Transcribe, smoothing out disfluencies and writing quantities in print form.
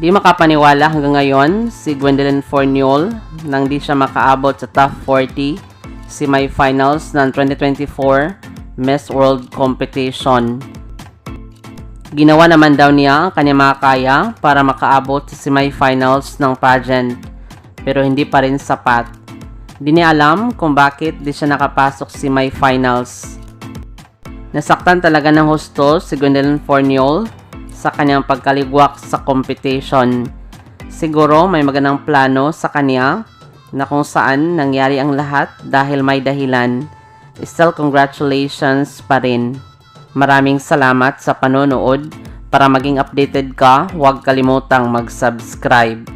Di makapaniwala hanggang ngayon si Gwendolyn Forniol nang di siya makaabot sa top 40 semifinals ng 2024 Miss World Competition. Ginawa naman daw niya ang kanyang makakaya para makaabot sa semifinals ng pageant, pero hindi pa rin sapat. Di niya alam kung bakit di siya nakapasok sa semifinals. Nasaktan talaga ng husto si Gwendolyn Forniol sa kanyang pagkaligwak sa competition. Siguro may magandang plano sa kanya na kung saan nangyari ang lahat dahil may dahilan. Still, congratulations pa rin. Maraming salamat sa panonood. Para maging updated ka, huwag kalimutang mag-subscribe.